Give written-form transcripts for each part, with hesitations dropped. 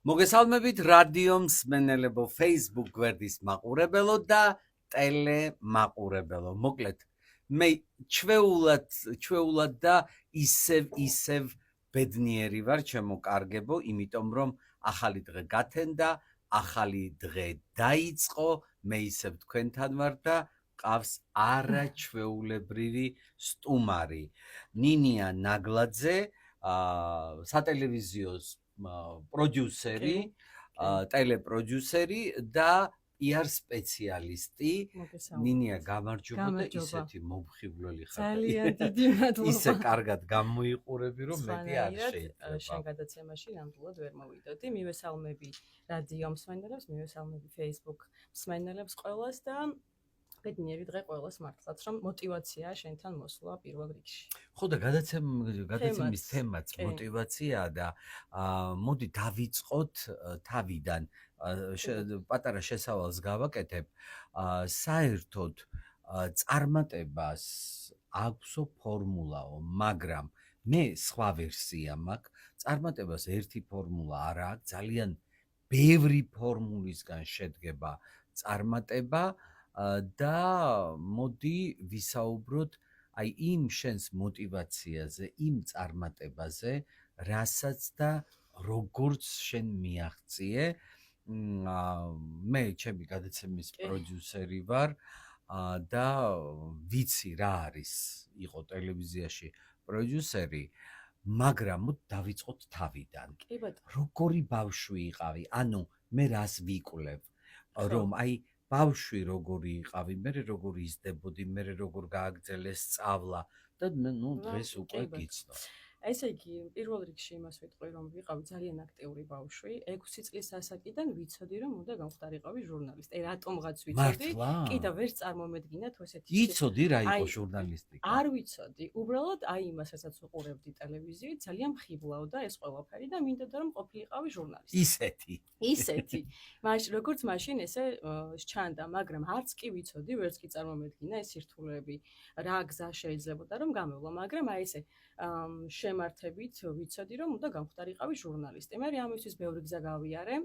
მოგესალმებით რადიო მსმენელებო, Facebook გვერდის მაყურებელო და ტელემაყურებელო. მოკლედ, მე ჩვეულად და ისევ ბედნიერი ვარ, ჩემო კარგებო, იმიტომ რომ ახალი დღე გათენდა, ახალი დღე დაიწყო, მე ისევ თქვენთან ვარ და ყავს არაჩვეულებრივი სტუმარი. ნინია ნაგლაძე, სატელევიზიო პროდიუსერი, ტელეპროდიუსერი და PR სპეციალისტი. ნინია, გამარჯობა და ისეთი მომხიბვლელი ხარ. ძალიან დიდი მადლობა. ისე კარგად გამოიყურები, რომ მეტი არ შეიძლება. შენ გადაცემაში ნამდვილად ვერ მოვიდოდი. მივესალმები რადიო მსმენელებს, მივესალმები Facebook მსმენელებს ყველას და ბედნიერი დღე ყველას მართლაც, რომ мотиваციაა შენთან მოსვლა პირველ რიგში. ხო და გადაცემის თემაც мотиваციაა და მოდი დავიწყოთ თავიდან. პატარა შესავალს გავაკეთებ. საერთოდ წარმატებას აქვსო ფორმულაო, მაგრამ მე სხვა ვერსია მაქვს. წარმატებას ერთი ფორმულა არ აქვს, ძალიან ბევრი ფორმულისგან შედგება წარმატება და მოდი ვისაუბროთ აი იმ შენს мотиваციაზე, იმ წარმატებაზე, რასაც და როგორც შენ მიაღწიე. მე ჩემი გადაცემის პროდიუსერი ვარ და ვიცი რა არის იყო ტელევიზიაში პროდიუსერი, მაგრამ მოდ დავიწყოთ თავიდან. კი ბატონო. როგორი ბავშვი იყავი? ანუ მე რას ვიკვლევ, რომ აი ბავშვი როგორი იყავი, მე როგორი იზრდებოდი, მე როგორ გააგრძელე სწავლა და დღეს უკვე გიცნო. ესე იგი, პირველ რიგში იმას ვიტყვი, რომ ვიყავი ძალიან აქტიური ბავშვი. 6 წლის ასაკიდან ვიცოდი, რომ უნდა გამხდარიყავი ჟურნალისტი. რატომღაც ვიცოდი, კიდევ ვერ წარმომედგინა თუ ესეთი. იცოდი რა იყო ჟურნალისტიკა? არ ვიცოდი. უბრალოდ აი იმას, რასაც უყურებდი ტელევიზიით, ძალიან მხიბლავდა ეს ყველაფერი და მინდოდა რომ ყოფილიყავი ჟურნალისტი. ისეთი. როგორც მაშინ ესე სჩანდა, მაგრამ არც კი ვიცოდი, ვერც კი წარმომედგინა ეს სირთულეები, რა გზა შეიძლებოდა რომ გამევლა, მაგრამ აი ესე შემართებით ვიცოდი, რომ უნდა გამხდარიყავი ჟურნალისტი. მე ამისთვის ბევრი გზა გავიარე,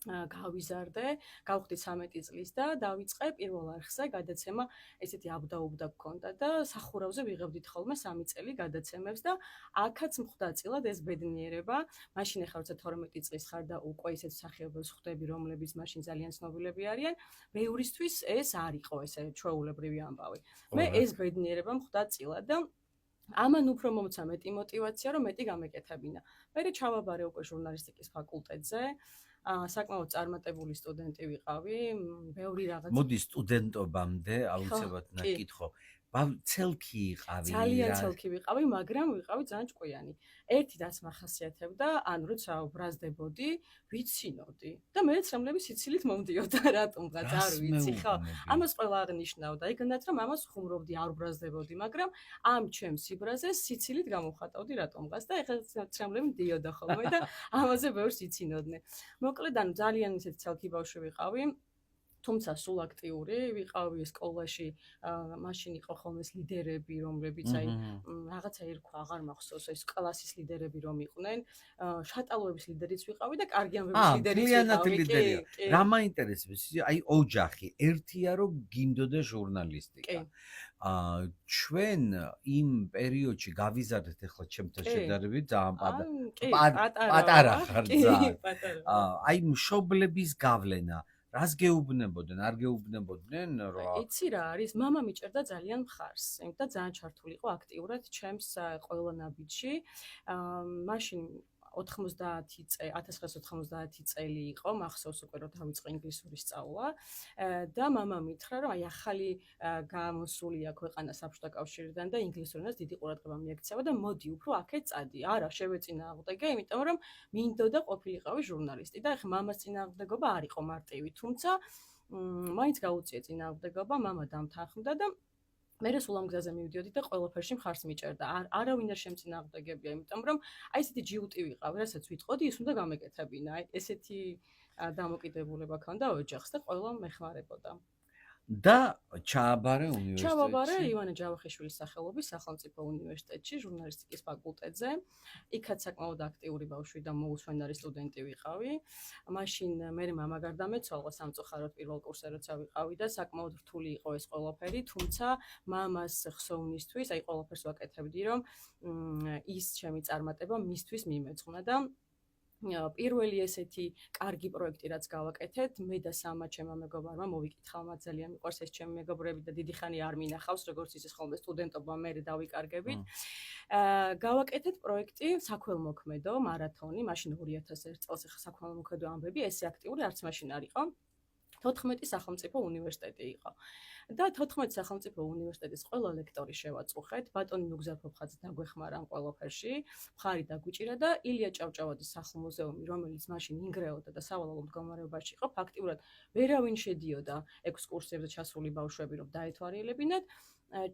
გავიზარდე, გავხდი 13 წლის და დავიწყე პირველ არხზე გადაცემა, ესეთი აბდაუბდა გქონდა და სახურავზე ვიღებდით ხოლმე 3 წელი გადაცემებს და აქაც მხვდა წილად ეს ბედნიერება. მაშინ ახლა როცა 12 წლის ხარ და უკვე ისეთ მსახიობებს ხვდები, რომლებიც მაშინ ძალიან ცნობილები არიან, ბევრისთვის ეს არ იყო ესე ჩვეულებრივი ამბავი. მე ეს ბედნიერება მხვდა წილად და ამან უფრო მომცა მეტი мотиваცია, რომ მეტი გამეკეთებინა. მე ჩავაბარე უკვე ჟურნალისტიკის ფაკულტეტზე, საკმაოდ წარმატებული სტუდენტი ვიყავი, ბევრი რაღაც. მოდი სტუდენტობამდე აუცილებლად ნაკითხო. ცელქი იყავი? ძალიან ცელქი ვიყავი, მაგრამ ვიყავი ძალიან ჭკვიანი. ერთი რაც მახასიათებდა, ანუ როცა ვბრაზდებოდი, ვიცინოდი და მე ცრემლები სიცილით მომდიოდა, რატომღაც არ ვიცი, ხო? ამას ყველა აღნიშნავდა, იგნაც რომ ამას ხუმრობდი, არ ვბრაზდებოდი, მაგრამ ამ ჩემს სიბრაზეს სიცილით გამოვხატავდი რატომღაც და ეხლა ცრემლები მდიოდა ხოლმე და ამაზე ბევრს იცინოდნენ. მოკლედ, ანუ ძალიან ისეთი ცელქი ბავშვი ვიყავი. თუმცა სულ აქტიური ვიყავი სკოლაში, მაშინ იყო ხოლმე ლიდერები, რომლებიც აი რაღაცა ერქვა, აღარ მახსოვს, ეს კლასის ლიდერები რომ იყვნენ, შატალოების ლიდერიც ვიყავი და კარგი ამბების ლიდერიც ვიყავი. რა მაინტერესებს, აი ოჯახი, ერთია რომ გინდოდა ჟურნალისტიკა. ჩვენ იმ პერიოდში გავიზარდეთ ახლა ჩემთან შედარებით ძალიან პატარა ხარ ძალიან. აი მშობლების გავლენა რას გეუბნებოდნენ, არ გეუბნებოდნენ რა? იცი რა არის, მამა მიჭერდა ძალიან მხარს, იმიტომ და ძალიან ჩართული იყო აქტიურად ჩემს ყველა ნაბიჯში. მაშინ 1990 წელი იყო, მახსოვს უკვე რომ დავიწყე ინგლისური სწავლა და მამა მითხრა რომ აი ახალი გამოსულია ქვეყანა საბჭოთა კავშირიდან და ინგლისურენას დიდი ყურადღება მიექცევა და მოდი უფრო აქეთ წადი. არა, შევეწინააღმდეგე, იმიტომ რომ მინდოდა ყოფილიყავი ჟურნალისტი და ახლა მამას წინააღმდეგობა არ იყო მარტივი, თუმცა მაინც გაუწია წინააღმდეგობა, მამა დამთანხმდა და მე სულ ამ გზაზე მივდიოდი და ყველაფერში მხარს მიჭერდა. არავინ არ შემწინააღმდეგებია, იმიტომ რომ აი ესეთი ჯიუტი ვიყავი, რასაც ვიტყოდი, ის უნდა გამეკეთებინა. აი ესეთი დამოკიდებულება ქონდა ოჯახს და ყველა მეხმარებოდა. და ჩააბარე უნივერსიტეტში. ჩავაბარე ივანე ჯავახიშვილის სახელობის სახელმწიფო უნივერსიტეტში ჟურნალისტიკის ფაკულტეტზე. იქაც საკმაოდ აქტიური ბავშვი და მოუსვენარი სტუდენტი ვიყავი. მაშინ მე მამა გარდამეცვალა სამწუხაროდ პირველ კურსზე როცა ვიყავი და საკმაოდ რთული იყო ეს ყველაფერი, თუმცა მამას ხსოვნისთვის, აი ყველაფერს ვაკეთებდი, რომ ის ჩემი წარმატება მისთვის მიმეძღვნა და პირველი ესეთი კარგი პროექტი რაც გავაკეთეთ, მე და სამა ჩემმა მეგობარმა მოვიკითხა, მათ ძალიან მიყვარს ეს ჩემი მეგობრები და დიდი ხანი არ მინახავს, როგორც ისე ხოლმე სტუდენტობა მე დავიკარგებით. გავაკეთეთ პროექტი საქველმოქმედო მარათონი, მაშინ 2001 წელს საქველმოქმედო ამბები, ესე აქტიური არც მაშინ არ იყო. 14 სახელმწიფო უნივერსიტეტი იყო. და 14 სახელმწიფო უნივერსიტეტის ყველა ლექტორი შევაწუხეთ, ბატონი ნუგზარ ფოფხაძე დაგვეხმარა ამ ყველაფერში, მხარი დაგვიჭირა და ილია ჭავჭავაძის სახლ-მუზეუმი, რომელიც მაშინ ინგრეოდა და სავალალო მდგომარეობაში იყო, ფაქტიურად ვერავინ შედიოდა ექსკურსიებზე ჩასული ბავშვები, რომ დაეთვალიერებინათ,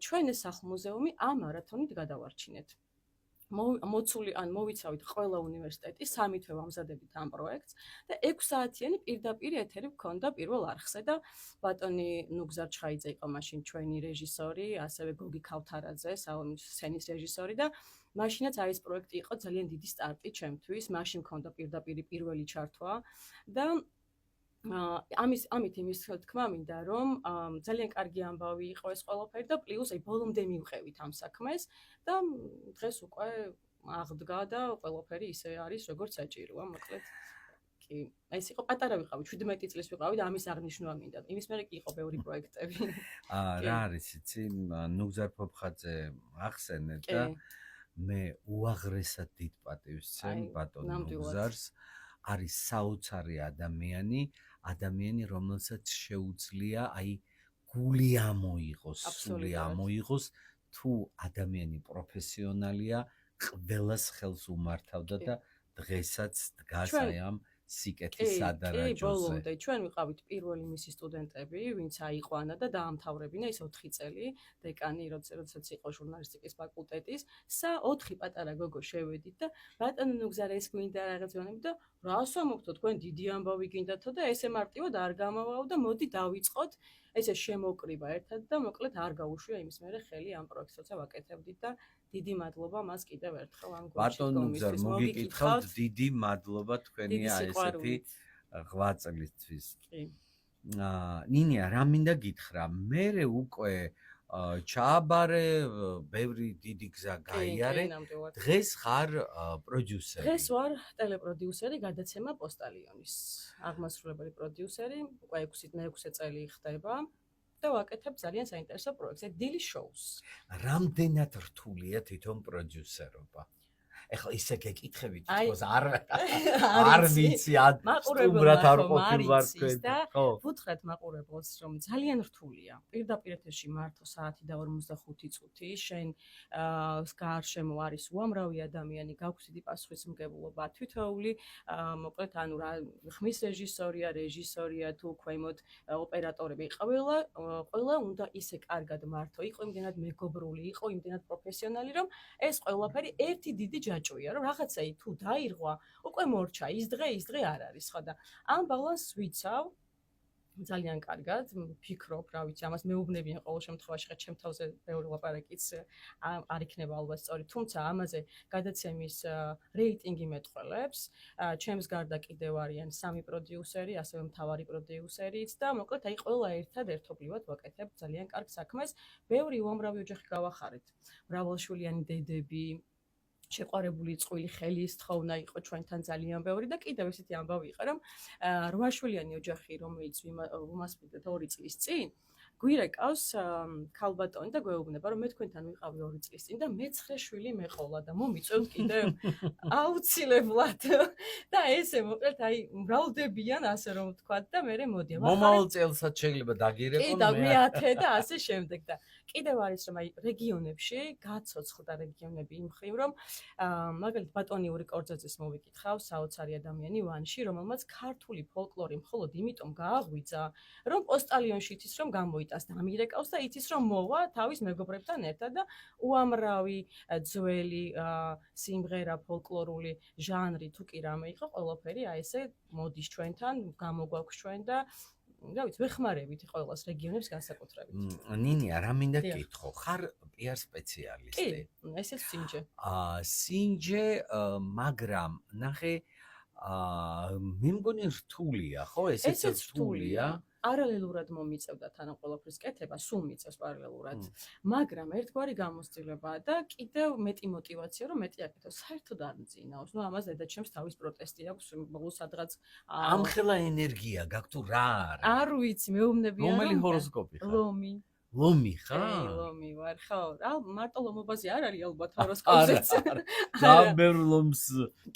ჩვენ ეს სახლ-მუზეუმი ამ მარათონით გადავარჩინეთ. მოცული ან მოვიცავით ყველა უნივერსიტეტი, 3 თვე ვამზადებით ამ პროექტს და 6 საათიანი პირდაპირ ეთერი გქონდა პირველ არხზე და ბატონი ნუგზარ ჩხაიძე იყო მაშინ ჩვენი რეჟისორი, ასევე გოგი ქავთარაძე, სცენის რეჟისორი და მაშინაც აი ეს პროექტი იყო ძალიან დიდი სტარტი ჩემთვის, მაშინ მქონდა პირდაპირ პირველი ჩართვა და ამით იმის თქმა მინდა, რომ ძალიან კარგი ამბავი იყო ეს ყველაფერი და პლუს აი ბოლომდე მივყევით ამ საქმეს და დღეს უკვე აღდგა და ყველაფერი ისე არის, როგორც საჭიროა, მოკლედ. კი, ეს იყო პატარა ვიყავი, 17 წლის ვიყავი და ამის აღნიშვნა მინდა. იმის მერე კი იყო ბევრი პროექტები. რა არის, იცი, ნუგზარ ფოფხაძე ახსენეთ და მე უაღრესად დიდ პატივს ვცემ ბატონ ნუგზარს. არის საოცარი ადამიანი, რომელსაც შეუძლია აი გული ამოიღოს, სული ამოიღოს, თუ ადამიანი პროფესიონალია, ყველას ხელს უმართავდა და დღესაც დგას აი ამ სიკეთის სადარაჯოზე. კი, ბოლომდე ჩვენ ვიყავით პირველი მისი სტუდენტები, ვინც აიყვანა და დაამთავრებინა ის 4 წელი, დეკანი, როდესაც იყო ჟურნალისტიკის ფაკულტეტის, 4 პატარა გოგო შევედით და ბატონო ნუგზარ ეს გვინდა რაღაც ვანები და რას ამბობთო, თქვენ დიდი ამბავი გინდათო და ესე მარტივად არ გამოვაო და მოდი დავიწყოთ ესე შემოკრიბა ერთად და მოკლედ არ გაუშვია იმის მერე ხელი ამ პროექტს როცა ვაკეთებდით და დიდი მადლობა მას კიდევ ერთხელ ამ გულში ბატონ ნუგზარ მოგიკითხავთ, დიდი მადლობა თქვენია ესეთი ღვაწლისთვის. კი. ნინია, რა მინდა გითხრა, მე უკვე ჩააბარე, ბევრი დიდი გზა გაიარე. დღეს ხარ პროდიუსერი. დღეს ვარ ტელეპროდიუსერი, გადაცემა პოსტალიონის. აღმასრულებელი პროდიუსერი, უკვე 6 წელი ხდება. და ვაკეთებ ძალიან საინტერესო პროექტს, დილის შოუს. რამდენად რთულია თვითონ პროდიუსერობა? ეხლა ისე გეკითხები თვითონ არ ვიცი, სტუმრად არ ყოფილვარ თქვენ. ხო, ვუთხრათ მაყურებელს, რომ ძალიან რთულია. პირდაპირ ეთერში მართო საათი და 45 წუთი, შენ გარშემო არის უამრავი ადამიანი, გაქვს დიდი პასუხისმგებლობა, თითოეული, მოკლედ, ანუ რა, ხმის რეჟისორია, თუ ქვემოთ ოპერატორები, ყველა უნდა ისე კარგად მართო, იყო იმდენად მეგობრული, იყო იმდენად პროფესიონალი, რომ ეს ყველაფერი ერთი დიდი ჭუია, რომ რაღაცა თუ დაირღვა, უკვე მორჩა, ის დღე არ არის, ხო და ამ ბალანსს ვიცავ ძალიან კარგად, ვფიქრობ, რა ვიცი, ამას მეუბნებიან ყოველ შემთხვევაში, ხა ჩემ თავზე ბევრი ლაპარაკიც არ იქნება ალბათ სწორი, თუმცა ამაზე გადაცემის რეიტინგი მეტყველებს, ჩემს გარდა კიდევ არიან 3 პროდიუსერი, ასევე მთავარი პროდიუსერიც და მოკლედ აი ყველა ერთად ერთობლივად ვაკეთებ ძალიან კარგ საქმეს, ბევრი უამრავი ოჯახი გავახარეთ, მრავალშვილიანი დედები, შეყვარებული წყვილი ხელის თხოვნა იყო ჩვენთან ძალიან ბევრი და კიდევ ესეთი ამბავი იყო, რომ 8 შვილიანი ოჯახი, რომელიც ვუმასპინდეთ 2 წლის წინ, გვირეკავს ქალბატონი და გვეუბნება, რომ მე თქვენთან ვიყავი 2 წლის წინ და მე-9 შვილი მეყოლა და მომიწევთ კიდევ აუცილებლად. და ესე მოკლედ აი მრავლდებიან ასე რომ ვთქვათ და მე მოდიან. მომავალ წელსაც შეიძლება დაგირეკონ კი და მე-10 და ასე შემდეგ და კიდევ არის რომ აი რეგიონებში გაცოცხლდა რეგიონები იმ ხრივ რომ მაგალითად ბატონი ურიკორძაძეს მოვიკითხავ, საოცარი ადამიანი ვანში, რომელმაც ქართული ფოლკლორი მხოლოდ იმიტომ გააღვიძა, რომ პოსტალიონში იცის რომ გამოიტანს და ამირეკავს და იცის რომ მოვა თავის მეგობრებთან ერთად და უამრავი ძველი სიმღერა, ფოლკლორული ჟანრი თუ კი რამე იყო, ყველაფერი აი ესე მოდის ჩვენთან, გამოგვაქვს ჩვენ და რა ვიცი, ვეხმარებითი ყოველას რეგიონებს განსაკუთრებით. ნინია, რა მინდა გითხო, ხარ PR სპეციალისტი? კი, ესეც სინჯე. სინჯე, მაგრამ ნახე, მე მგონი რთულია, ხო? ესეც რთულია. პარალელურად მომიწევდა თან ყველაფრის კეთება, სულ მიწევს პარალელურად. მაგრამ ერთგვარი გამოცდილებაა და კიდევ მეტი мотиваცია, რომ მეტი აკეთო. საერთოდ არ მძინავს. ნუ ამას დედაჩემს თავის პროტესტი აქვს, ბოლოს სადღაც ამხელა ენერგია გაქვს თუ რა არის? არ ვიცი, მეუბნებიან რომელი ჰოროსკოპი ხარ? ლომი. ლომი ხარ? ლომი ვარ, ხო. რა, მარტო ლომობაზე არ არის ალბათ ჰოროსკოპზეც. და ბევრ ლომს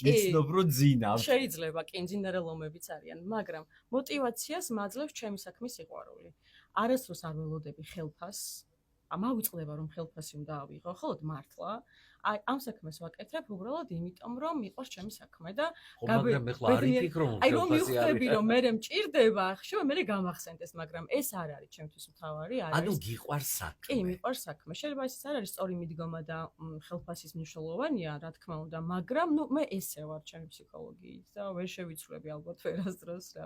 იცნობ რომ ძინავს. შეიძლება, კი, მძინარე ლომებიც არიან, მაგრამ мотиваციას მაძლევს ჩემი საქმის სიყვარული. არასდროს არ ველოდები ხელფას. მავიწყდება რომ ხელფასი უნდა ავიღო, ხოლოდ მართლა. აი, ამ საქმეს ვაკეთებ უბრალოდ იმიტომ, რომ მიყვარს ჩემი საქმე და მაგრამ ეხლა არ იფიქრო რომ აი, რომ მივხვდები, რომ მე მჭირდება, ხშირად მე გამახსენდეს, მაგრამ ეს არ არის ჩემთვის მთავარი, არის. ანუ გიყვარს საქმე. კი, მიყვარს საქმე. შეიძლება ეს არ არის სწორი მიდგომა და ხელფასის მნიშვნელოვანია, რა თქმა უნდა, მაგრამ ნუ მე ესე ვარ ჩემი ფსიქოლოგიით და ვერ შევიცვლები ალბათ ვერასდროს რა.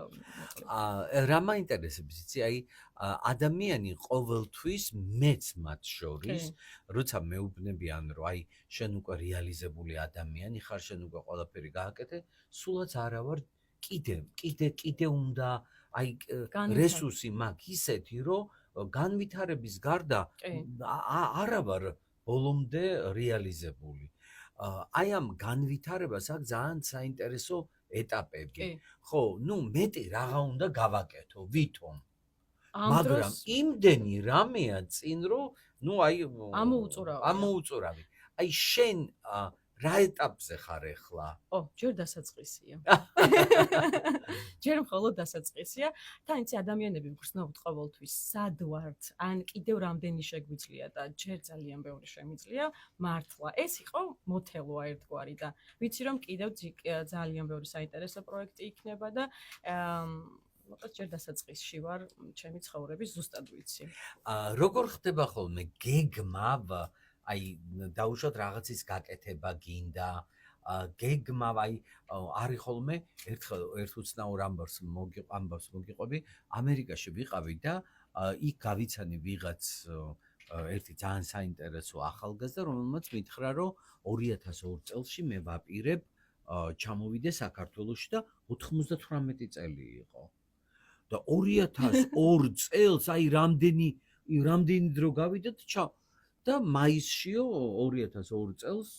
რა მაინტერესებს, იცი, აი ადამიანი ყოველთვის მეც მათ შორის, როცა მეუბნებიან, რომ აი შენ უკვე რეალიზებული ადამიანი ხარ, შენ უკვე ყველაფერი გააკეთე, სულაც არა ვარ, კიდე უნდა აი რესურსი მაქვს ისეთი, რომ განვითარების გარდა არა ვარ ბოლომდე რეალიზებული. აი ამ განვითარებას აქვს ძალიან საინტერესო ეტაპები. ხო, ნუ მეტი რაღა უნდა გავაკეთო, ვითომ. მაგრამ იმდენი რამეა წინ, რომ ნუ აი ამოუწურავი. აი შენ რა ეტაპზე ხარ ახლა? ჯერ დასაწყისია. ჯერ მხოლოდ დასაწყისია. თან იცი ადამიანები გრძნობთ ყოველთვის სად ვართ, ან კიდევ რამდენი შეგვიძლია და ჯერ ძალიან ბევრი შემიძლია, მართლა. ეს იყო მოთელვა ერთგვარი და ვიცი რომ კიდევ ძალიან ბევრი საინტერესო პროექტი იქნება და მოკლედ ჯერ დასაწყისში ვარ ჩემი ცხოვრების ზუსტად ვიცი. როგორ ხდება ხოლმე გეგმა აი დაუშვათ რაღაცის გაკეთება გინდა გეგმა აი არის ხოლმე ერთ უცნაურ ამბავს მოგიყვები ამერიკაში ვიყავი და იქ გავიცანი ვიღაც ერთი ძალიან საინტერესო ახალგაზრდა რომელმაც მითხრა რომ 2002 წელში მე ვაპირებ ჩამოვიდე საქართველოში და 98 წელი იყო და 2002 წელს აი რამდენი დრო გავიდეთ და მაისშიო 2002 წელს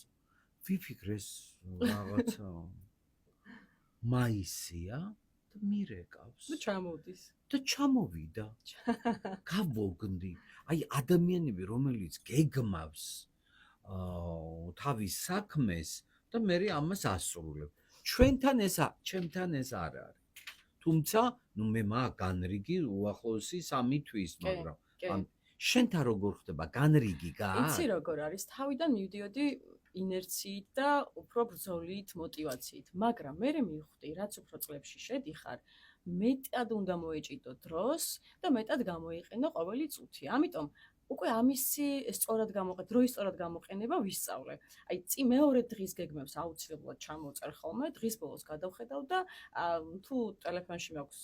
ვიფიქრეს რაღაცა მაისია და მირეკავს და ჩამოდის და ჩამოვიდა გავოგნდი აი ადამიანები რომელიც გეგმავს თავის საქმეს და მე ამას ასრულებ ჩემთან ეს არ არის თუმცა ნუ მე მაგ განრიგი უახლოესი 3 თვის მაგრამ შენთან როგორ ხდება განრიგი გააქვს? იცი როგორ არის? თავიდან მივდიოდი ინერციით და უფრო ბრძოლით, мотиваციით, მაგრამ მე მივხვდი, რაც უფრო წლებში შედიხარ, მეტად უნდა მოეჭიდო დროს და მეტად გამოიყენო ყოველი წუთი. ამიტომ უკვე ამისი სწორად დროის სწორად გამოყენება ვისწავლე. აი, მეორე დღის გეგმებს აუცილებლად ჩამოვწერ ხოლმე, დღის ბოლოს გადავხედავ და თუ ტელეფონში მაქვს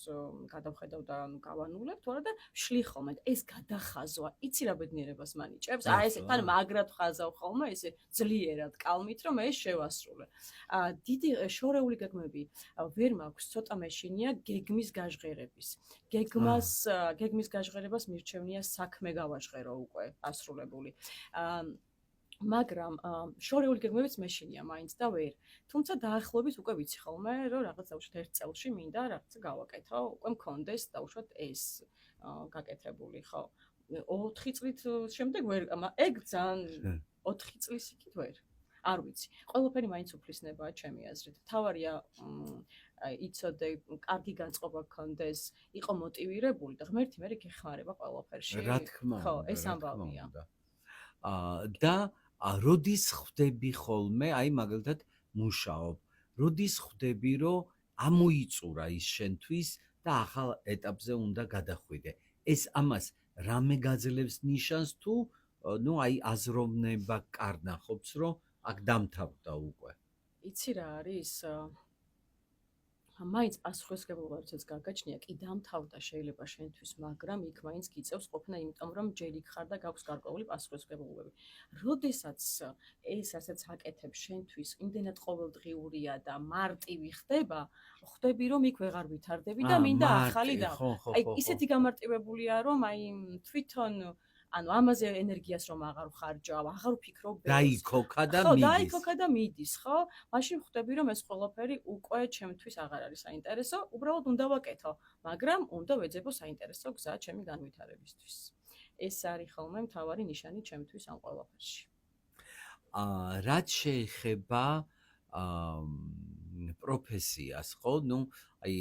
გადავხედავ და გავანულებ, თორე და ვშლი ხოლმე. ეს გადახაზვა, იცი რა ბედნიერებას მანიჭებს? ეს თან მაგრად ხაზავ ხოლმე, ესე ძლიერად, კალმით, რომ ეს შევასრულე. დიდი შორეული გეგმები ვერ მაქვს, ცოტა მეშინია გეგმის გაჟღერების. გეგმის გაჟღერებას მირჩევნია საქმე გავაჟღერო უკვე ასრულებული. მაგრამ შორეული გეგმებიც მეშინია მაინც და ვერ. თუმცა დაახლოებით უკვე ვიცი ხოლმე, რომ რაღაც დაუშვათ ერთ წელში მინდა რაღაცა გავაკეთო, უკვე მქონდეს დაუშვათ ეს გაკეთებული, ხო. 4 წლით შემდეგ ვერ, ეგ ძალიან 4 წლის იქით ვერ. არ ვიცი. ყველაფერი მაინც უფლისნებაა ჩემი აზრით. თავარია იცოდე, კარგი განწყობა გქონდეს, იყო მოტივირებული და ღმერთი მე გეხმარება ყველაფერში. რა თქმა უნდა. ხო, ეს ამბავია. და როდის ხვდები ხოლმე, აი მაგალითად მუშაობ, როდის ხვდები, რომ ამოიწურა ის შენთვის და ახალ ეტაპზე უნდა გადახვიდე. ეს ამას რამე გაძლევს ნიშანს თუ ნუ აი აზროვნება კარნახობს, რომ აქ დამთავრდა უკვე. იცი რა არის? მაინც პასუხისმგებლობა როდესაც გაგაჩნია, კი დამთავრდა შეიძლება შენთვის, მაგრამ იქ მაინც გიწევს ყოფნა, იმიტომ რომ ჯერ იქ ხარ და გაქვს გარკვეული პასუხისმგებლობები. როდესაც ეს რასაც აკეთებ შენთვის, იმდენად ყოველდღიურია და მარტივი ხდება, ხვდები რომ იქ ვეღარ ვითარდები და მინდა ახალი და აი ისეთი გამარტივებულია რომ აი თვითონ ანუ ამაზე ენერგიას რომ აღარ ვხარჯავ, აღარ ვფიქრობ ბევრს. დაიქოქა და ხო, მიდის. დაიქოქა და მიდის, ხო? მაშინ ხვდები რომ ეს ყველაფერი უკვე ჩემთვის აღარ არის საინტერესო, უბრალოდ უნდა ვაკეთო, მაგრამ უნდა ვეძებო საინტერესო გზა ჩემი განვითარებისთვის. ეს არის ხოლმე მთავარი ნიშანი ჩემთვის ამ ყველაფერში. რაც შეეხება პროფესიას, ხო? ნუ აი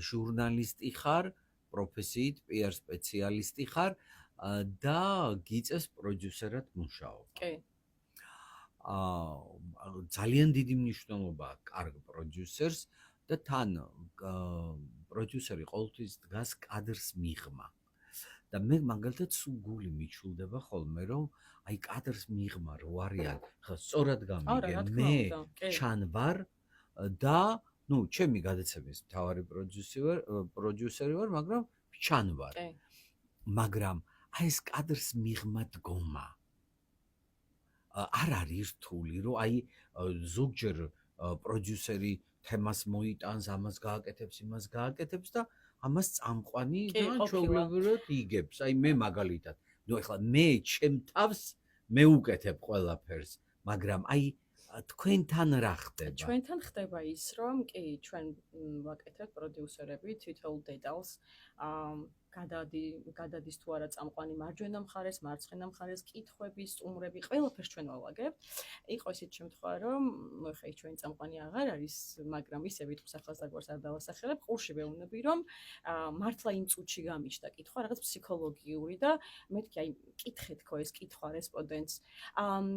ჟურნალისტი ხარ, პროფესიით PR სპეციალისტი ხარ და გიწევს პროდიუსერად მუშაობა. კი. ძალიან დიდი მნიშვნელობა აქვს კარგ პროდიუსერს და თან პროდიუსერი ყოველთვის დგას კადრს მიღმა. და მე მაგალითად სულ გული მიჩულდება ხოლმე რომ აი კადრს მიღმა რო არიან, ხო სწორად გამიგე, მე ჩანვარ და ნუ ჩემი გადაცემის მთავარი პროდიუსერი ვარ, მაგრამ ჩანვარ. მაგრამ აი ეს კადრს მიღმა დგომა არ არის რთული, რომ აი ზოგჯერ პროდიუსერი თემას მოიტანს, ამას გააკეთებს, იმას გააკეთებს და ამას წამყვანი ჩვეულებრივად იგებს. აი მე მაგალითად, ნუ ეხლა მე ჩემ თავს მე უკეთებ ყველაფერს, მაგრამ აი თქვენთან რა ხდება? ჩვენთან ხდება ის, რომ კი, ჩვენ ვაკეთებთ პროდიუსერები თითოეულ დეტალს, გადადის თუ არა წამყვანი მარჯვენა მხარეს, მარცხენა მხარეს, კითხვები, სტუმრები, ყველაფერს ჩვენ ვალაგებთ. იყო ისეთი შემთხვევა, რომ ხა ის ჩვენი წამყვანი აღარ არის, მაგრამ ისე ვიტყვი სახელს და გვარს არ დავასახელებ, ყურში ვეუბნები, რომ მართლა იმ წუთში გამიჩნდა კითხვა, რაღაც ფსიქოლოგიური და მეთქი აი კითხეთ ხო ეს კითხვა რესპონდენტს.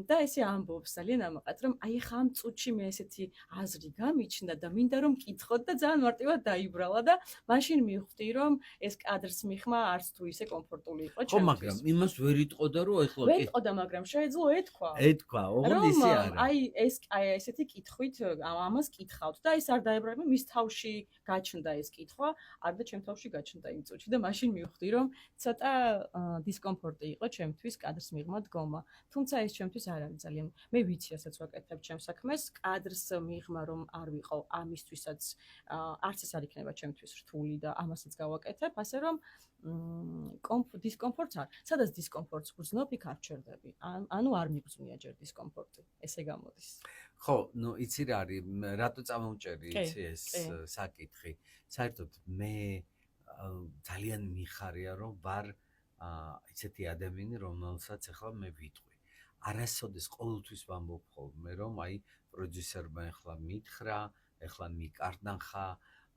და ესე ამბობს ძალიან ამაყად, რომ აი ხა ამ წუთში მე ესეთი აზრი გამიჩნდა და მინდა რომ კითხოთ და ძალიან მარტივად დაიბრალა და მაშინ მივხვდი, რომ ეს კადრს მიხმა არც თუ ისე კომფორტული იყო ჩემთვის. ხო, მაგრამ იმას ვერ იტყოდა რომ ეხლა ვერ იტყოდა, მაგრამ შეეძლო ეთქვა. ეთქვა, ოღონდ ისე არა. აი ეს აი ესეთი კითხვით ამას კითხავთ და ის არ დაებრალება მის თავში გაჩნდა ეს კითხვა, არ და ჩემ თავში გაჩნდა იმ წუთში და მაშინ მივხვდი რომ ცოტა დისკომფორტი იყო ჩემთვის კადრს მიღმა დგომა. თუმცა ეს ჩემთვის არ არის ძალიან. მე ვიცი რასაც ვაკეთებ ჩემს საქმეს, კადრს მიღმა რომ არ ვიყო ამისთვისაც არც ეს არ იქნება ჩემთვის რთული და ამასაც გავაკეთებ, ასე რომ დისკომფორტს არ. სადაც დისკომფორტს გრძნობ, იქ არ ჩერდები. ანუ არ მიგზნია ჯერ დისკომფორტი. ესე გამოდის. ხო, ნუ იცი რა არის, რატო წამოვჭერი იცი ეს საკითხი. საერთოდ მე ძალიან მიხარია რომ ვარ ისეთი ადამიანი, რომელსაც ახლა მე ვიტყვი. არასოდეს ყოველთვის ვამბობ ხოლმე რომ აი პროდიუსერმა ახლა მითხრა, ახლა მიკარნახა,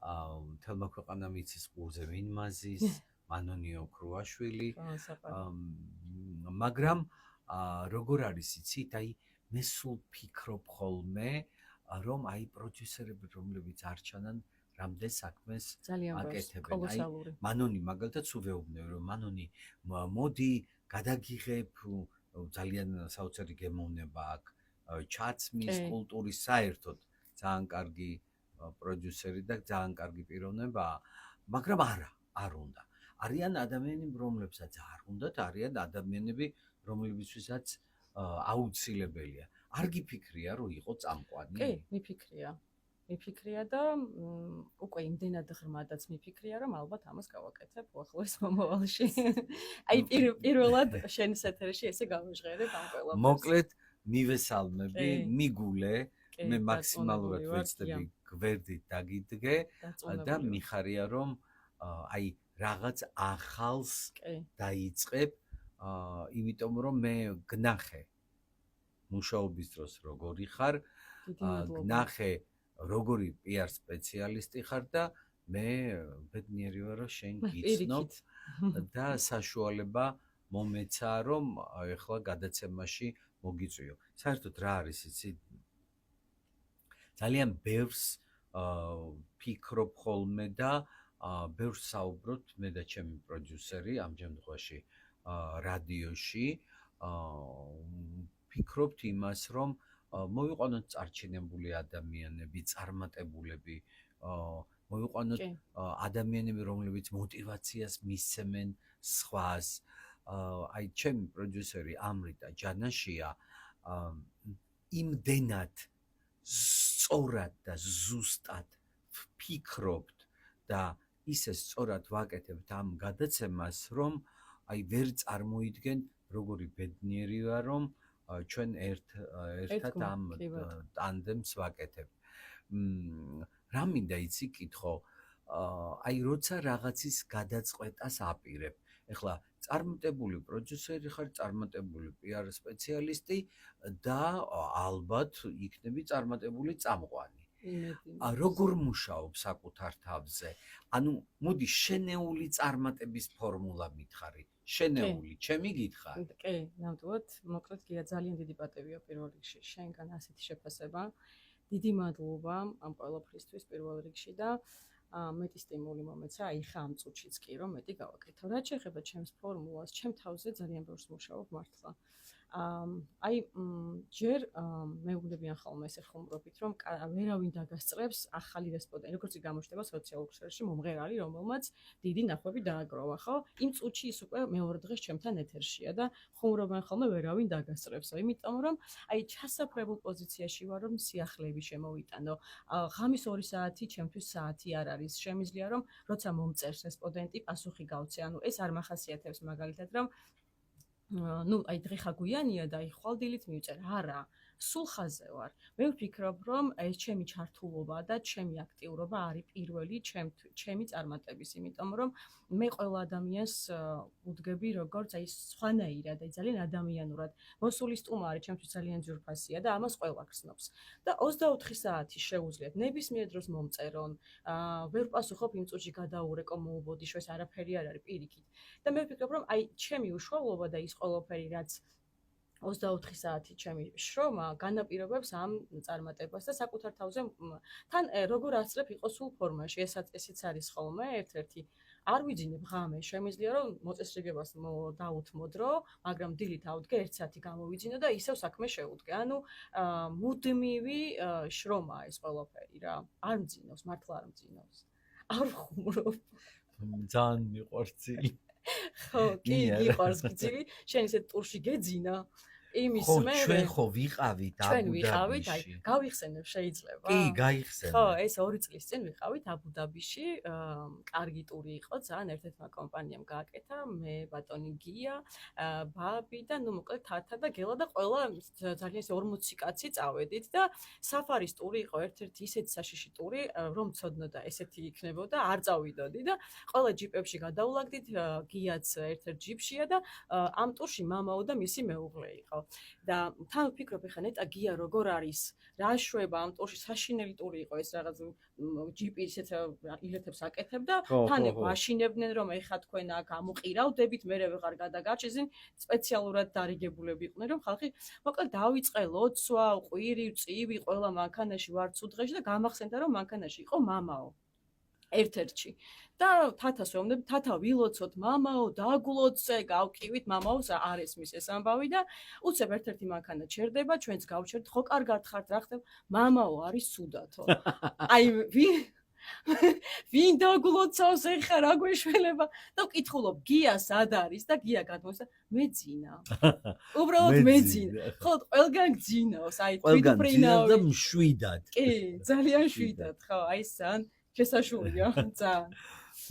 მთელმა ქვეყანამ იცის ყურზე ვინ მაზის, მანონი ოქრუაშვილი. მაგრამ როგორ არის იცით, აი მე სულ ფიქრობ ხოლმე რომ აი პროდიუსერები რომლებიც არ ჩანან რამდენ საქმეს აკეთებენ. აი მანონი მაგალითად სულ ვეუბნები რომ მანონი მოდი გადაგიღებ ძალიან საოცარი გემოვნება აქვს ჩაცმის კულტურის საერთოდ ძალიან კარგი პროდიუსერი და ძალიან კარგი პიროვნებაა, მაგრამ არ უნდა. არიან ადამიანები, რომლებსაც არ უნდათ, არიან ადამიანები, რომლებიცაც აუცილებელია. არ გიფიქრია, რომ იყო წამყვანი? კი, მიფიქრია და უკვე იმდენად ღრმადაც მიფიქრია, რომ ალბათ ამას გავაკეთებ უახლოეს მომავალში. აი პირველად შენის ეთერში ესე გავაჟღერებ ამ ყველაფერს. მოკლედ მივესალმები, მიგულე, მე მაქსიმალურად ვეცდები გვერდით დაგიდგე და მიხარია რომ აი რაღაც ახალს დაიწყებ, იმიტომ რომ მე გნახე მუშაობის დროს როგორი ხარ, გნახე როგორი PR სპეციალისტი ხარ და მე ბედნიერი ვარ რომ შენ გიცნობ და საშუალება მომეცა რომ ახლა გადაცემაში მოგიწვიო. საერთოდ რა არის იცი? ძალიან ბევრს ფიქრობ ხოლმე და ბევრს საუბრობთ მე და ჩემი პროდიუსერი ამჟამადობაში რადიოში. ფიქრობთ იმას რომ მოვიყვანოთ წარჩინებული ადამიანები, წარმატებულები, მოვიყვანოთ ადამიანები, რომლებიც მოტივაციას მისცემენ სხვას. აი ჩემი პროდიუსერი ამრიტა ჯანაშია იმდენად სწორად და ზუსტად ვფიქრობთ და ისე სწორად ვაკეთებთ ამ გადაცემას, რომ აი ვერ წარმოიდგენ როგორი ბედნიერი ვარ, რომ ჩვენ ერთად ამ ტანდემს ვაკეთებთ. რა მინდა იცი კითხო, აი როცა რაღაცის გადაწყვეტას აპირებ. ეხლა წარმატებული პროდიუსერი ხარ, წარმატებული PR სპეციალისტი და ალბათ იქნები წარმატებული წამყვანი. როგორ მუშაობ საკუთარ თავზე? ანუ მოდი შენეული წარმატების ფორმულა მითხარი. შენეული, ჩემი გითხარ. კი, ნამდვილად, მოკლედ გია ძალიან დიდი პატივია პირველ რიგში შენგან ასეთი შეფასება. დიდი მადლობა ამ ყველაფრისთვის პირველ რიგში და მეტი სტიმული მომეცა აი ხა ამ წუთშიც კი რომ მეტი გავაკეთო. რაც შეეხება ჩემს ფორმულას, ჩემ თავზე ძალიან ბევრს მუშაობ მართლა. აი ჯერ მეუბნებიან ხოლმე ესე ხუმრობით რომ ვერავინ დაგასწრებს ახალი რესპონდენტი, როგორც გამოჩნდება სოციალურ ქსელში მომღერალი, რომელმაც დიდი ნახვები დააგროვა, ხო? იმ წუთში ის უკვე მეორე დღეს ჩემთან ეთერშია და ხუმრობენ ხოლმე ვერავინ დაგასწრებსო, იმიტომ რომ აი ჩასაფრებულ პოზიციაში ვარ რომ სიახლეები შემოვიტანო. ღამის 2 საათი ჩემთვის საათი არ არის. შემიძლია რომ როცა მომწერს რესპონდენტი პასუხი გავცე. ანუ ეს არ მახასიათებს მაგალითად რომ ну, აი დღე ხაგვიანია და აი ხვალდილით მივწერ. არა, სულ ხაზე ვარ. მე ვფიქრობ, რომ ეს ჩემი ჩართულობა და ჩემი აქტიურობა არის პირველი ჩემი წარმატების, იმიტომ რომ მე ყველა ადამიანს უდგები როგორც აი სხვანაირად, აი ძალიან ადამიანურად. მოსული სტუმარი ჩემთვის ძალიან ძვირფასია და ამას ყველა გრძნობს. და 24 საათი შეუძლიათ ნებისმიერ დროს მომწერონ. ვერ პასუხობ იმ წუთში გადაურეკო მოუბოდიშო, ეს არაფერი არ არის პირიქით. და მე ვფიქრობ, რომ აი ჩემი უშუალობა და ის ყველაფერი, რაც 24 საათი ჩემი შრომა განაპირობებს ამ წარმატებას და საკუთარ თავზე თან როგორ ასწრებ იყო სულ ფორმაში. ესეც არის ხოლმე ერთ-ერთი არ ვიძინებ ღამე, შემიძლია რომ მოწესრიგებას დავუთმო დრო, მაგრამ დილით ავდგე 1 საათი გამოვიძინო და ისევ საქმე შეუდგე. ანუ მუდმივი შრომაა ეს ყველაფერი რა. არ მძინავს, მართლა არ მძინავს. არ ხუმრობ. ძალიან მიყვარს ძილი. ხო, კი, მიყვარს გძილი. შენ ისე ტურში გეძინა. იმის მე ჩვენ ხო ვიყავით აბუდაბიში. გავიხსენებ შეიძლება? კი, გაიხსენებ. ხო, ეს 2 წლის წინ ვიყავით აბუდაბიში. კარგი ტური იყო, ძალიან ერთ-ერთმა კომპანიამ გააკეთა, მე ბატონი გია, ბაბი და ნუ მოკლედ თათა და გელა და ყველა ძალიან 40 კაცი წავედით და საფარის ტური იყო ერთ-ერთი ისეთი საშიში ტური, რომ ცოდნოდა ესეთი იქნებოდა, არ წავიდოდი და ყველა ჯიპებში გადავლაგდით, გიაც ერთ-ერთ ჯიპშია და ამ ტურში მამაო და მისი მეუღლე იყო. და თან ვფიქრობ ეხლა ნეტა გია როგორ არის, რა შვება ამ ტურში, საშინელი ტური იყო ეს რაღაც ჯიპი ისეთ ილეთებს აკეთებდა, თან ვაშინებდნენ რომ ეხლა თქვენ აქ ამოყირავდებით, მე ვეღარ გადაგარჩეზინ, სპეციალურად დარიგებულები იყვნენ რომ ხალხი მოკლედ დავიწყე ლოცვა, ყვირი, წივი, ყველა მანქანაში ვარ წუდღეში და გამახსენდა რომ მანქანაში იყო მამაო. ერთ-ერთში და თათას ვეუბნები, თათა ვილოცოთ მამაო, დაგლოცე, გავკივით მამაოს არ ესმის ეს ამბავი და უცებ ერთ-ერთი მანქანა ჩერდება, ჩვენც გავჩერდით, ხო კარგად ხართ, რა ხდება? მამაო არის ცუდათო. აი ვინ დაგლოცავს ეხა რა გვეშველება და ვკითხულობ გიას ად არის და გია გადმოსა მეძინა. უბრალოდ მეძინა. ხო, ყველგან გძინავს, აი თვითფრინავი და მშვიდად. კი, ძალიან მშვიდად, ხო, აი სან შესაშურია ძალიან.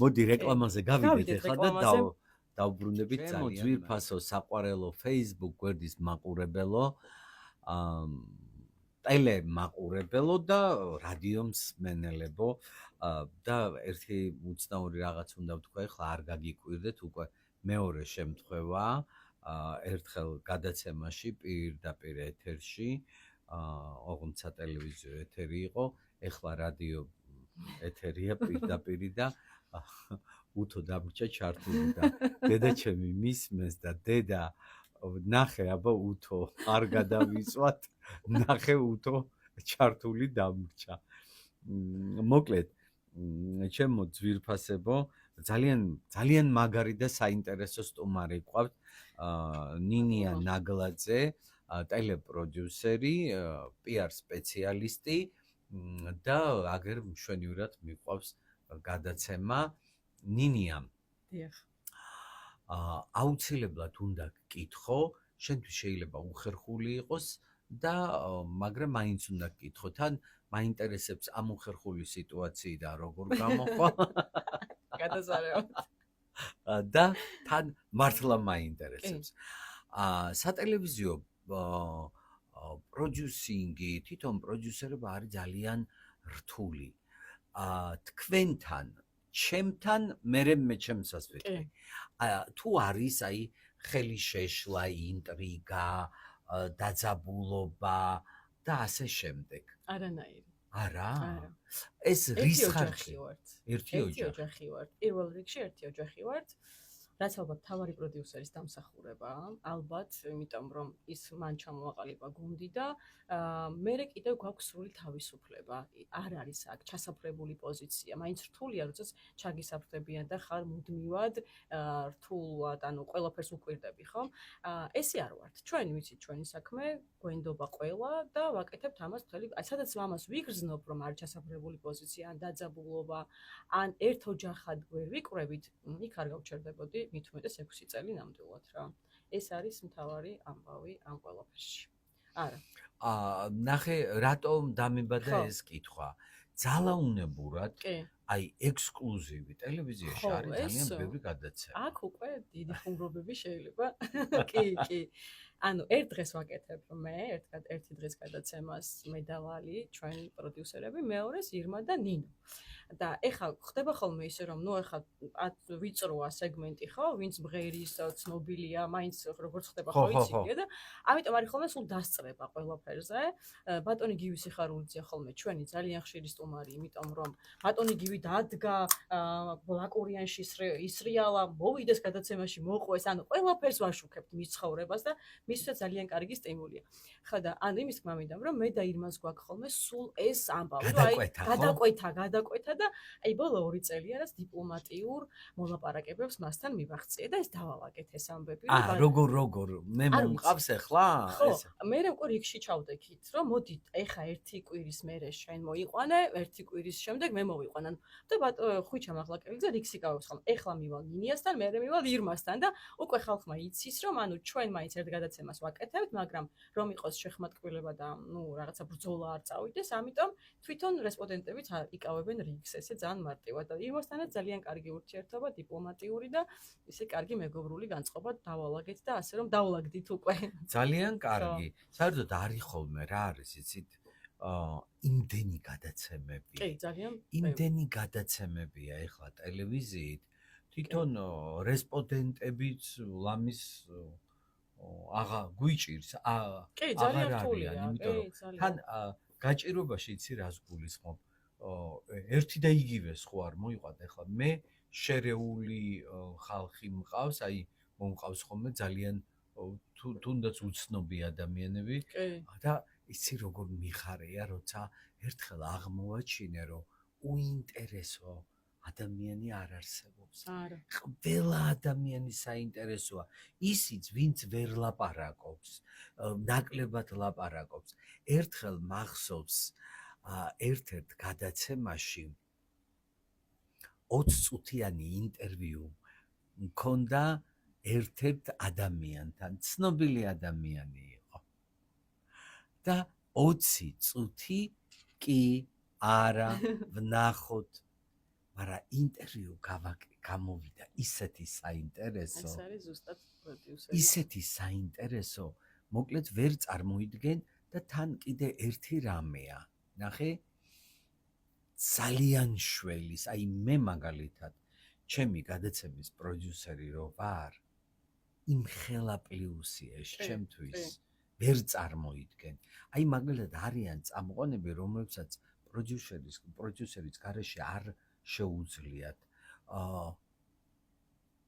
მოდი რეკლამაზე გავიდეთ ეხლა და დავბრუნდებით ძალიან ძვირფასო საყვარელო Facebook გვერდის მაყურებელო, ტელე მაყურებელო და რადიო მსმენელებო და ერთი უცნაური რაღაც უნდა ვთქვა, ეხლა არ გაგიკვირდეთ, უკვე მეორე შემთხვევა ერთხელ გადაცემაში პირდაპირ ეთერში, ოღონდ სატელევიზიო ეთერი იყო, ეხლა რადიო ეთერია პირდაპირი და უთო დამრჩა ჩართული და დედაჩემი მისმენს და დედა ნახე აბა უთო არ გადავიწვათ, ნახე უთო ჩართული დამრჩა. მოკლედ ჩემო ძვირფასებო, ძალიან მაგარი და საინტერესო სტუმარი გვყავთ, ნინია ნაგლაძე, ტელეპროდიუსერი, PR სპეციალისტი და აგერ მშვენივრად მიყვავს გადაცემა ნინიამ დიახ აუცილებლად უნდა გკითხო შენთვის შეიძლება უხერხული იყოს და მაგრამ მაინც უნდა გკითხო თან მაინტერესებს ამ უხერხული სიტუაციიდან როგორ გამოხვა გადასარევად და თან მართლა მაინტერესებს სატელევიზიო პროდიუსინგი თვითონ პროდიუსერობა არის ძალიან რთული თქვენთან ჩემთან მე ჩემსაც ვიტყვი თუ არის აი ხელი შეშლა ინტრიგა დაძაბულობა და ასე შემდეგ არანაირი არა ეს რის ხარჯი ერთი ოჯახი ვართ პირველ რიგში ერთი ოჯახი ვართ რაც ალბათ თავარი პროდიუსერის დამსახურებაა ალბათ იმიტომ რომ ის მან ჩამოაყალიბა გუნდი და მე კიდევ გვაქვს სრული თავისუფლება არ არის აქ ჩასაფრებული პოზიცია მაინც რთულია როდესაც ჩაგისაფრდებიან და ხარ მუდმივად რთულად ანუ ყველაფერს უკვირდები ხომ ესე არ ვართ ჩვენ ვიცით ჩვენი საქმე გვენდობა ყველა და ვაკეთებთ ამას მთელი აი სადაც ამას ვიგრძნობ რომ არის ჩასაფრებული პოზიცია ან დაძაბულობა ან ერთ ოჯახად ვერ ვიკვრევით იქ არ გავჩერდებოდი მით უმეტეს 6 წელი ნამდვილად რა. ეს არის მთავარი ამბავი ამ ყველაფერში. არა. ნახე, რატომ დამიბადა ეს კითხვა? ძალაუნებურად, აი ექსკლუზივი ტელევიზიაში არის ძალიან ბევრი გადაცემა. აქ უკვე დიდი ხუმრობები შეიძლება. კი. ანუ ერთ დღეს ვაკეთებ მე, ერთი დღის გადაცემას მე და ლალი, ჩვენი პროდიუსერები, მეორეს ირმა და ნინო. და ეხლა ხდება ხოლმე ისე რომ ნუ ეხლა ვიწროა სეგმენტი ხო ვინც მღერის ცნობილია მაინც როგორც ხდება ხო იცი და ამიტომ არის ხოლმე სულ დასწრება ყველაფერზე ბატონი გივი სიხარულიძე ხოლმე ჩვენი ძალიან ხშირი სტუმარი იმიტომ რომ ბატონი გივი დადგა ბლაკურიანში ისრიალა მოვიდეს გადაცემაში მოყვეს ანუ ყველაფერს ვაშუქებთ მის ცხოვრებას და მისთვის ძალიან კარგი სტიმულია ხა და ანუ იმის თქმა მინდა რომ მე და ირმას გვაქვს ხოლმე სულ ეს ამბავი აი გადაკვეთა და აი ბოლო 2 წელია რაც დიპლომატიურ მოლაპარაკებებს მასთან მივახციე და ეს დავალაგეთ ეს ამბები როგორ მე მომყავს ახლა ეს მე უკვე რიგში ჩავდექით რომ მოდით ეხა ერთი კვირის მერე შენ მოიყვანე ერთი კვირის შემდეგ მე მოვიყვან ანუ და ხვიჩა მაღლაკელიძე რიგში გავებს ხომ ეხლა მივალ ნინიასთან მერე მივალ ირმასთან და უკვე ხალხმა იცის რომ ანუ ჩვენ მაინც ერთ გადაცემას ვაკეთებთ მაგრამ რომ იყოს შეხმატკბილება და ნუ რაღაცა ბრძოლა არ წავიდეს ამიტომ თვითონ რესპონდენტებიც იკავებენ რიგს ესე ძალიან მარტივად და იმასთანაც ძალიან კარგი ურთიერთობა დიპლომატიური და ისე კარგი მეგობრული განწყობა დავალაგეთ და ასე რომ დავალაგდით უკვე ძალიან კარგი საერთოდ არის ხოლმე რა არის იცით იმდენი გადაცემები კი ძალიან იმდენი გადაცემებია ეხლა ტელევიზიით თვითონ რესპონდენტებიც ლამის აღა გვიჭირს კი ძალიან რთულია იმიტომ რომ თან გაჭირობაში იცი რას გულისხმობ ერთი და იგივეს ხო არ მოიყვანთ ახლა მე შერეული ხალხი მყავს აი მომყავს ხოლმე ძალიან თუნდაც უცნობი ადამიანები და იცი როგორ მიხარეა როცა ერთხელ აღმოაჩინე რომ უინტერესო ადამიანი არ არსებობს ყველა ადამიანი საინტერესოა ისიც ვინც ვერ ლაპარაკობს ნაკლებად ლაპარაკობს ერთხელ მახსოვს ერთ-ერთ გადაცემაში 20 წუთიანი ინტერვიუ მქონდა ერთ-ერთ ადამიანთან, ცნობილი ადამიანი იყო. და 20 წუთი კი არა ვნახოთ, მაგრამ ინტერვიუ გამოვიდა ისეთი საინტერესო. ეს არის ზუსტად პროდიუსერი. ისეთი საინტერესო, მოკლედ ვერ წარმოიდგენ და თან კიდე ერთი რამეა. ნახე ძალიან შველის, აი მე მაგალითად ჩემი გადაცემის პროდიუსერი რო ვარ, იმ ხელა პლუსია ეს ჩემთვის ვერ წარმოიდგენ. აი მაგალითად არიან წამყვანები, რომლებსაც პროდიუსერის გარეშე არ შეუძლიათ.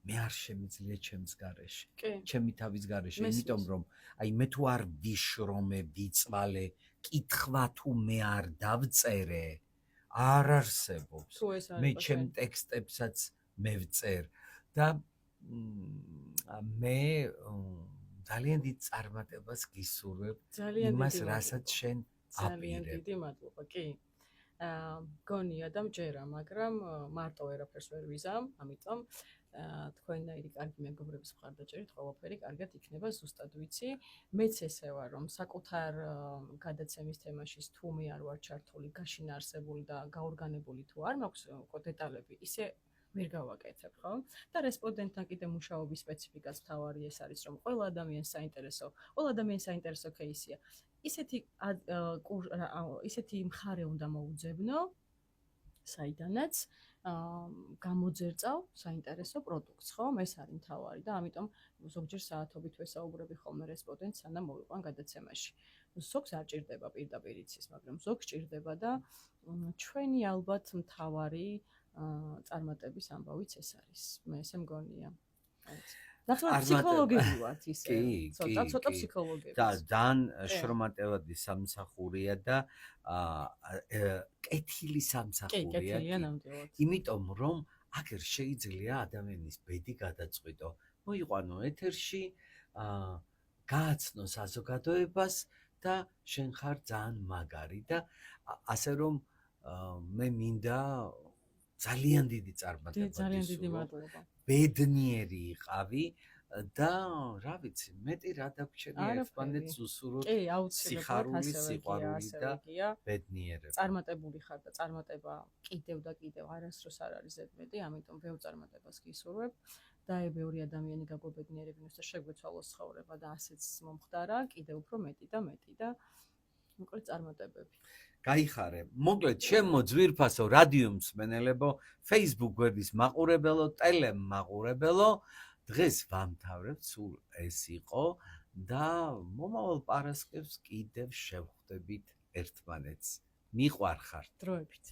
მე არ შემიძლია ჩემს გარეშე, ჩემი თავის გარეშე, იმიტომ რომ აი მე თუ არ ვიშრომე, ვიწვალე, კითხვა თუ მე არ დავწერე, არ არსებობს. მე ჩემ ტექსტებსაც მე ვწერ და მე ძალიან დიდ წარმატებას გისურვებ იმას, რასაც შენ აპირებ. ძალიან დიდი მადლობა, კი. გონია და მჯერა, მაგრამ მარტო ვერაფერს ვერ ვიზამ, ამიტომ თქვენნაირი კარგი მეგობრების მხარდაჭერით ყველაფერი კარგად იქნება, ზუსტად ვიცი. მეც ესე ვარ, რომ საკუთარ გადაცემის თემაში თუ მე არ ვარ ჩართული, გაშინა არსებული და გაორგანებული თუ არ მაქვს დეტალები, ისე ვერ გავაკეთებ, ხო? და რესპონდენტთან კიდე მუშაობის სპეციფიკაც თავარი ეს არის, რომ ყველა ადამიანს საინტერესო кейსია. ისეთი მხარე უნდა მოუძებნო, საიდანაც გამოძერწავ საინტერესო პროდუქტს, ხო? ეს არის მთავარი და ამიტომ ზოგჯერ საათობით ვესაუბრები ხოლმე რესპონდენტს, სანამ მოვიყვან გადაცემაში. ზოგს არ ჭირდება პირდაპირ იცის, მაგრამ ზოგს ჭირდება და ჩვენი ალბათ მთავარი წარმატების ამბავიც ეს არის. მე ესე მგონია. ნახევარ ფსიქოლოგები ვართ ისე. ცოტა ფსიქოლოგები. და ძალიან შრომატევადი სამსახურია და კეთილი სამსახურია. კეთილია ნამდვილად. იმიტომ რომ აგერ შეიძლება ადამიანის ბედი გადაწყვიტო. მოიყვანო ეთერში, გააცნო საზოგადოებას და შენ ხარ ძალიან მაგარი და ასე რომ მე მინდა ძალიან დიდი წარმატება. ძალიან დიდი მადლობა. ბედნიერი იყავი და რა ვიცი, მეტი რა დაგვრჩენია ერთმანეთს უსურვოთ სიხარული, სიყვარული და ბედნიერება. წარმატებული ხარ და წარმატება კიდევ და კიდევ არასდროს არ არის ზედმეტი, ამიტომ ბევრ წარმატებას გისურვებ. დაებბევრი ადამიანი გაგვებედნიერებინოს და შეგვეცვალოს ცხოვრება და ასეც მომხდარა, კიდევ უფრო მეტი და მოკლედ წარმატებები. გაიხარე. მოკლედ ჩემო ძვირფასო რადიო მსმენელებო, Facebook გვერდის მაყურებელო, ტელემ მაყურებელო, დღეს ვამთავრებთ, სულ ეს იყო და მომავალ პარასკევს კიდევ შევხვდებით ერთმანეთს. მიყვარხართ. დროებით.